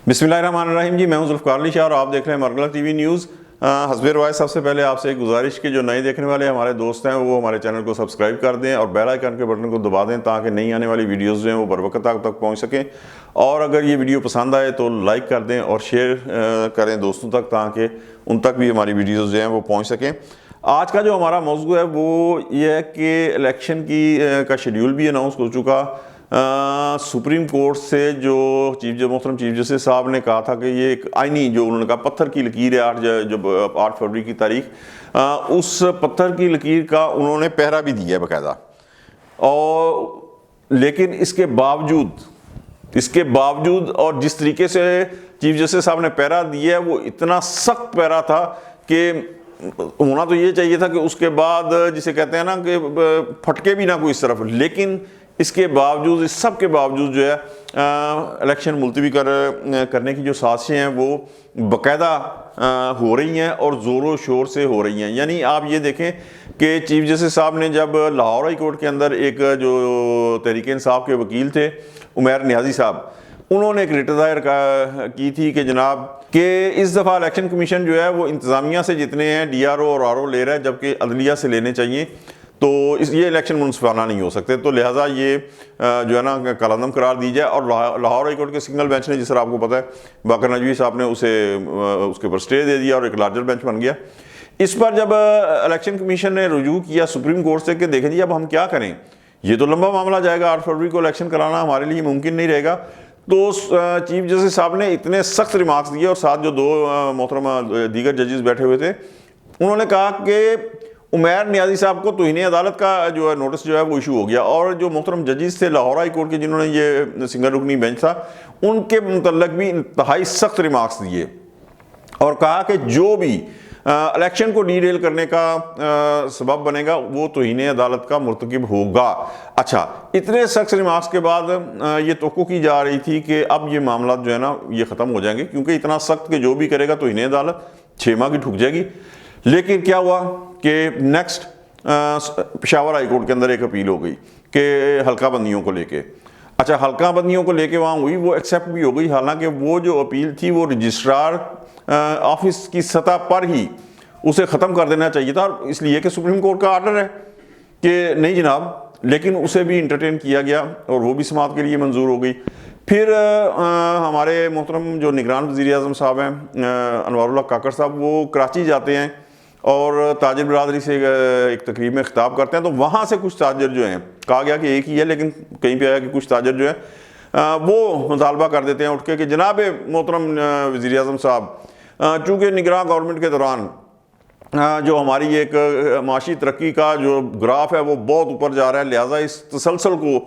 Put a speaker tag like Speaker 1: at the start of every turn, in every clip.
Speaker 1: बिस्मिल्लाहिर्रहमानिर्रहीम जी, मैं हूं ज़ुल्फ़िकार अली शाह और आप देख रहे हैं मरगला टीवी न्यूज़। हस्बे रवायत सबसे पहले आपसे एक गुजारिश कि जो नए देखने वाले हमारे दोस्त हैं वो हमारे चैनल को सब्सक्राइब कर दें और बेल आइकन के बटन को दबा दें ताकि नई आने वाली वीडियोज़ जो हैं वो बर वक्त आप तक पहुँच सकें। और अगर ये वीडियो पसंद आए तो लाइक कर दें और शेयर करें दोस्तों तक ताकि उन तक भी हमारी वीडियोज़ जो हैं वो पहुँच सकें। आज का जो हमारा मौजू है वो ये है कि इलेक्शन का शेड्यूल भी अनाउंस हो चुका। सुप्रीम कोर्ट से जो मोहतरम चीफ जस्टिस साहब ने कहा था कि ये एक आईनी जो उन्होंने कहा पत्थर की लकीर है 8 फरवरी की तारीख, उस पत्थर की लकीर का उन्होंने पहरा भी दिया है बाकायदा। और लेकिन इसके बावजूद और जिस तरीके से चीफ जस्टिस साहब ने पहरा दिया है वो इतना सख्त पहरा था कि होना तो ये चाहिए था कि उसके बाद जिसे कहते हैं ना कि फटके भी ना कोई इस तरफ, लेकिन इसके बावजूद, इस सब के बावजूद जो है इलेक्शन मुलतवी करने की जो साजिशें हैं वो बाकायदा हो रही हैं और ज़ोरों शोर से हो रही हैं। यानी आप ये देखें कि चीफ जस्टिस साहब ने जब लाहौर हाई कोर्ट के अंदर एक जो तहरीक इंसाफ के वकील थे उमैर नियाज़ी साहब, उन्होंने एक रिट दायर की थी कि जनाब कि इस दफ़ा इलेक्शन कमीशन जो है वो इंतज़ामिया से जितने हैं DRO और RO ले रहा है जबकि अदलिया से लेने चाहिए, तो ये इलेक्शन मुनसिफाना नहीं हो सकते, तो लिहाजा ये जो है ना कलंदम करार दी जाए। और लाहौर हाई कोर्ट के सिंगल बेंच ने, जिस तरह आपको पता है, बाकर नजवी साहब ने उसके ऊपर स्टे दे दिया और एक लार्जर बेंच बन गया। इस पर जब इलेक्शन कमीशन ने रुजू किया सुप्रीम कोर्ट से कि देखें जी अब हम क्या करें, ये तो लंबा मामला जाएगा, 8 फरवरी को इलेक्शन कराना हमारे लिए मुमकिन नहीं रहेगा, तो चीफ जस्टिस साहब ने इतने सख्त रिमार्क्स दिए और साथ जो दो मोहतरमा दीगर जजेस बैठे हुए थे उन्होंने कहा कि उमैर नियाज़ी साहब को तौहीन अदालत का जो है नोटिस जो है वो इशू हो गया। और जो मोहतरम जजेस थे लाहौर हाई कोर्ट के जिन्होंने ये सिंगल रुकनी बेंच था उनके मुतल्लक भी इंतहाई सख्त रिमार्क्स दिए और कहा कि जो भी इलेक्शन को डीरेल करने का सबब बनेगा वो तौहीन अदालत का मुर्तकिब होगा। अच्छा, इतने सख्त रिमार्क्स के बाद ये तवक्को की जा रही थी कि अब ये मामला जो है ना ये ख़त्म हो जाएंगे, क्योंकि इतना सख्त कि जो भी करेगा तौहीन अदालत 6 माह की ठुक जाएगी। लेकिन क्या हुआ कि नेक्स्ट पेशावर हाई कोर्ट के अंदर एक अपील हो गई कि हल्का बंदियों को लेके, अच्छा हल्का बंदियों को लेके वहाँ हुई, वो एक्सेप्ट भी हो गई। हालांकि वो जो अपील थी वो रजिस्ट्रार ऑफिस की सतह पर ही उसे ख़त्म कर देना चाहिए था, इसलिए कि सुप्रीम कोर्ट का आर्डर है कि नहीं जनाब, लेकिन उसे भी इंटरटेन किया गया और वो भी समाअत के लिए मंजूर हो गई। फिर हमारे मोहतरम जो निगरान वज़ीर-ए-आज़म साहब हैं अनवारुल्लाह काकड़ साहब, वो कराची जाते हैं और ताजिर बरादरी से एक तकरीब में खिताब करते हैं, तो वहाँ से कुछ ताजिर जो हैं, कहा गया कि एक ही है लेकिन कहीं पे आया कि कुछ ताजिर जो है वो मुतालबा कर देते हैं उठ के कि जनाब मोहतरम वज़ीर-ए-आज़म साहब, चूँकि निगरान गवर्नमेंट के दौरान जो हमारी एक माशी तरक्की का जो ग्राफ है वो बहुत ऊपर जा रहा है, लिहाजा इस तसलसल को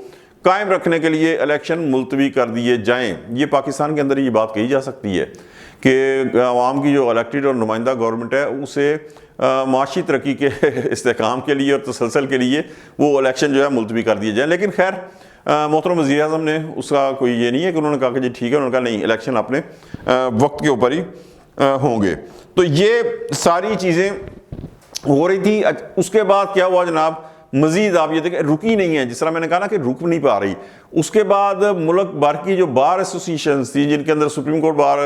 Speaker 1: कायम रखने के लिए इलेक्शन मुलतवी कर दिए जाएँ। ये पाकिस्तान के अंदर ये बात कही जा सकती है कि आवाम की जो इलेक्टेड और नुमाइंदा गवर्नमेंट है उसे माशी तरक्की के इस्तेहकाम के लिए और तसलसल के लिए वो इलेक्शन जो है मुलतवी कर दिए जाए। लेकिन खैर मोहतरम वज़ीर-ए-आज़म ने उसका कोई ये नहीं है कि उन्होंने कहा कि जी ठीक है, उन्होंने कहा नहीं, इलेक्शन अपने वक्त के ऊपर ही होंगे। तो ये सारी चीज़ें हो रही थी। उसके बाद क्या हुआ जनाब, मज़ीद आप ये देखें रुकी नहीं है, जिस तरह मैंने कहा ना कि रुक नहीं पा रही। उसके बाद मुल्क भर की जो बार एसोसिएशन थी, जिनके अंदर सुप्रीम कोर्ट बार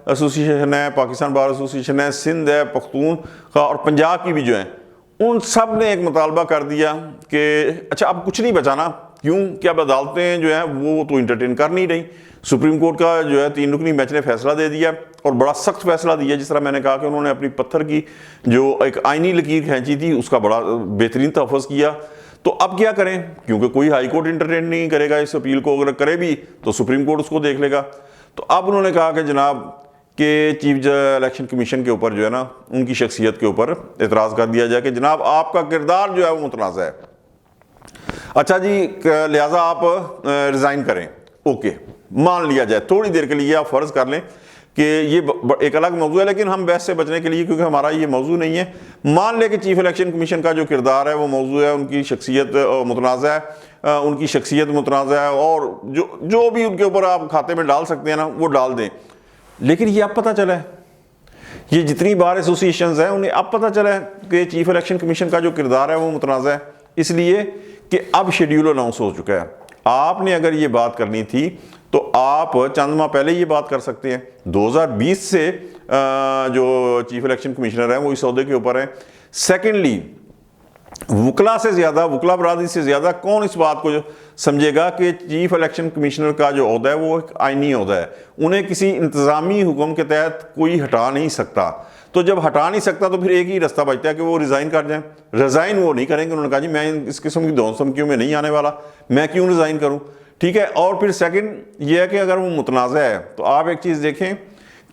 Speaker 1: एसोसिएशन है, पाकिस्तान बार एसोसिएशन है, सिंध है, पख्तूनख्वा और पंजाब की भी जो है, उन सब ने एक मुतालबा कर दिया कि अच्छा अब कुछ नहीं बचाना, क्यों कि अब अदालतें जो है वो तो इंटरटेन कर नहीं रही। सुप्रीम कोर्ट का जो है 3 रुकनी बेंच ने फैसला दे दिया और बड़ा सख्त फैसला दिया। जिस तरह मैंने कहा कि उन्होंने अपनी पत्थर की जो एक आईनी लकीर खींची थी उसका बड़ा बेहतरीन तहफ़्फ़ुज़ किया। तो अब क्या करें, क्योंकि कोई हाई कोर्ट इंटरटेन नहीं करेगा इस अपील को, अगर करे भी तो सुप्रीम कोर्ट उसको देख लेगा। तो अब उन्होंने कहा कि जनाब कि चीफ इलेक्शन कमीशन के ऊपर जो है ना उनकी शख्सियत के ऊपर एतराज़ कर दिया जाए कि जनाब आपका किरदार जो है वो मुतनाज़ है। अच्छा जी, लिहाजा आप रिज़ाइन करें, ओके मान लिया जाए, थोड़ी देर के लिए आप फ़र्ज़ कर लें कि ये एक अलग मौजू है, लेकिन हम बहस से बचने के लिए, क्योंकि हमारा ये मौजू नहीं है, मान लें कि चीफ इलेक्शन कमीशन का जो किरदार है वो मौजू है, उनकी शख्सियत मुतनाज़ा है, उनकी शख्सियत मुतनाज़ा है और जो भी उनके ऊपर आप खाते में डाल सकते हैं ना वो डाल दें। लेकिन ये अब पता चला है, ये जितनी बार एसोसिएशंस हैं उन्हें अब पता चला है कि चीफ इलेक्शन कमीशन का जो किरदार है वो मुतनाज़ा है, इसलिए कि अब शेड्यूल अनाउंस हो चुका है। आपने अगर ये बात करनी थी तो تو آپ چند ماہ پہلے یہ بات کر سکتے ہیں. 2020 سے جو چیف الیکشن کمشنر ہیں وہ اس عہدے کے اوپر ہیں. سیکنڈلی وکلا سے زیادہ، وکلا برادری سے زیادہ کون اس بات کو سمجھے گا کہ چیف الیکشن کمشنر کا جو عہدہ ہے وہ ایک آئینی عہدہ ہے، انہیں کسی انتظامی حکم کے تحت کوئی ہٹا نہیں سکتا. تو جب ہٹا نہیں سکتا تو پھر ایک ہی رستہ بچتا ہے کہ وہ ریزائن کر جائیں. ریزائن وہ نہیں کریں گے، انہوں نے کہا جی میں اس قسم کی دھمکیوں میں نہیں آنے والا، میں کیوں ریزائن کروں. ٹھیک ہے. اور پھر سیکنڈ یہ ہے کہ اگر وہ متنازع ہے تو آپ ایک چیز دیکھیں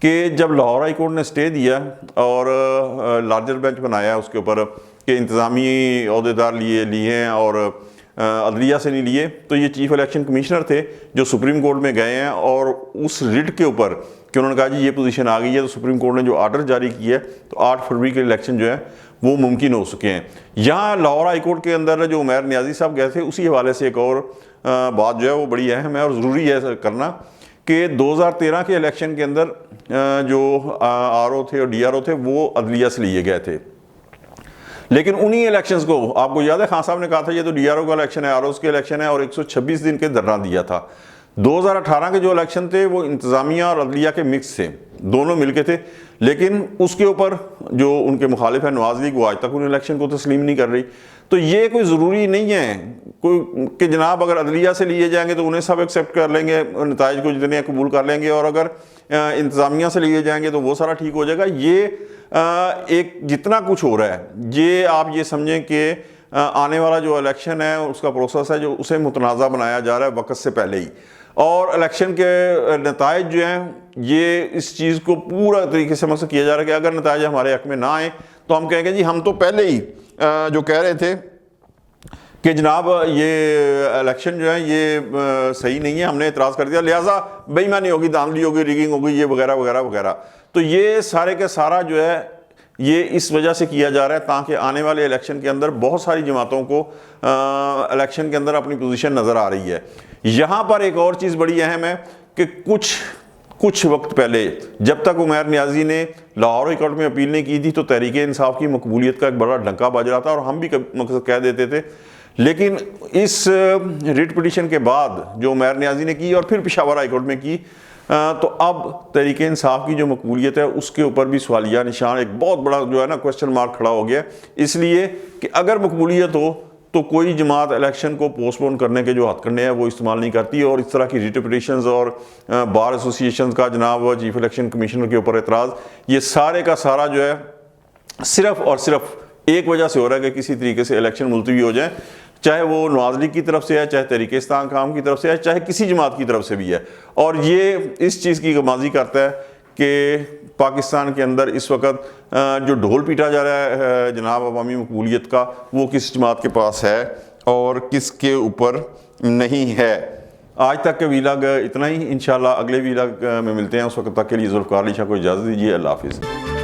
Speaker 1: کہ جب لاہور ہائی کورٹ نے اسٹے دیا اور لارجر بینچ بنایا اس کے اوپر کہ انتظامی عہدیدار لیے ہیں اور عدلیہ سے نہیں لیے، تو یہ چیف الیکشن کمشنر تھے جو سپریم کورٹ میں گئے ہیں اور اس ریٹ کے اوپر کہ انہوں نے کہا جی یہ پوزیشن آ گئی ہے، تو سپریم کورٹ نے جو آرڈر جاری کیا ہے تو 8 فروری کے الیکشن جو ہے وہ ممکن ہو سکے ہیں. یہاں لاہور ہائی کورٹ کے اندر جو عمیر نیازی صاحب گئے تھے، اسی حوالے سے ایک اور بات جو ہے وہ بڑی اہم ہے اور ضروری ہے کرنا کہ 2013 کے الیکشن کے اندر جو آر او تھے اور ڈی آر او تھے وہ عدلیہ سے لیے گئے تھے. لیکن انہی الیکشنز کو آپ کو یاد ہے خان صاحب نے کہا تھا یہ تو ڈی آر او کا الیکشن ہے، آر اوز کے الیکشن ہے، اور 126 دن کے دھرنا دیا تھا. 2018 کے جو الیکشن تھے وہ انتظامیہ اور عدلیہ کے مکس تھے، دونوں مل کے تھے. لیکن اس کے اوپر جو ان کے مخالف ہیں نواز لیگ، وہ آج تک ان الیکشن کو تسلیم نہیں کر رہی. تو یہ کوئی ضروری نہیں ہے کہ جناب اگر عدلیہ سے لیے جائیں گے تو انہیں سب ایکسیپٹ کر لیں گے، نتائج کو جتنے قبول کر لیں گے، اور اگر انتظامیہ سے لیے جائیں گے تو وہ سارا ٹھیک ہو جائے گا. یہ ایک جتنا کچھ ہو رہا ہے یہ آپ یہ سمجھیں کہ آنے والا جو الیکشن ہے اس کا پروسیس ہے جو اسے متنازع بنایا جا رہا ہے وقت سے پہلے ہی. اور الیکشن کے نتائج جو ہیں یہ اس چیز کو پورا طریقے سے مقصد کیا جا رہا ہے کہ اگر نتائج ہمارے حق میں نہ آئیں تو ہم کہیں گے جی ہم تو پہلے ہی جو کہہ رہے تھے کہ جناب یہ الیکشن جو ہے یہ صحیح نہیں ہے، ہم نے اعتراض کر دیا، لہٰذا بے ایمانی ہوگی، دھاندلی ہوگی، ریگنگ ہوگی، یہ وغیرہ وغیرہ وغیرہ. تو یہ سارے کے سارا جو ہے یہ اس وجہ سے کیا جا رہا ہے تاکہ آنے والے الیکشن کے اندر بہت ساری جماعتوں کو الیکشن کے اندر اپنی پوزیشن نظر آ رہی ہے. یہاں پر ایک اور چیز بڑی اہم ہے کہ کچھ وقت پہلے جب تک عمیر نیازی نے لاہور ہائی کورٹ میں اپیل نہیں کی تھی تو تحریک انصاف کی مقبولیت کا ایک بڑا ڈنکا بج رہا تھا اور ہم بھی مقصد کہہ دیتے تھے. لیکن اس ریٹ پٹیشن کے بعد جو عمیر نیازی نے کی اور پھر پشاور ہائی کورٹ میں کی تو اب تحریک انصاف کی جو مقبولیت ہے اس کے اوپر بھی سوالیہ نشان ایک بہت بڑا جو ہے نا کوسچن مارک کھڑا ہو گیا. اس لیے کہ اگر مقبولیت ہو تو کوئی جماعت الیکشن کو پوسٹ پون کرنے کے جو ہتھ کنڈے ہیں وہ استعمال نہیں کرتی، اور اس طرح کی ریٹ پٹیشنز اور بار ایسوسیشنز کا جناب چیف الیکشن کمشنر کے اوپر اعتراض، یہ سارے کا سارا جو ہے صرف اور صرف ایک وجہ سے ہو رہا ہے کہ کسی طریقے سے الیکشن ملتوی ہو جائیں، چاہے وہ نواز لیگ کی طرف سے ہے، چاہے تحریک استحکام کی طرف سے ہے، چاہے کسی جماعت کی طرف سے بھی ہے. اور یہ اس چیز کی غمازی کرتا ہے کہ پاکستان کے اندر اس وقت جو ڈھول پیٹا جا رہا ہے جناب عوامی مقبولیت کا وہ کس جماعت کے پاس ہے اور کس کے اوپر نہیں ہے. آج تک کے ویلاگ اتنا ہی، انشاءاللہ اگلے ویلاگ میں ملتے ہیں. اس وقت تک کے لیے ذوالفقار علی شاہ کو اجازت دیجیے. اللہ حافظ.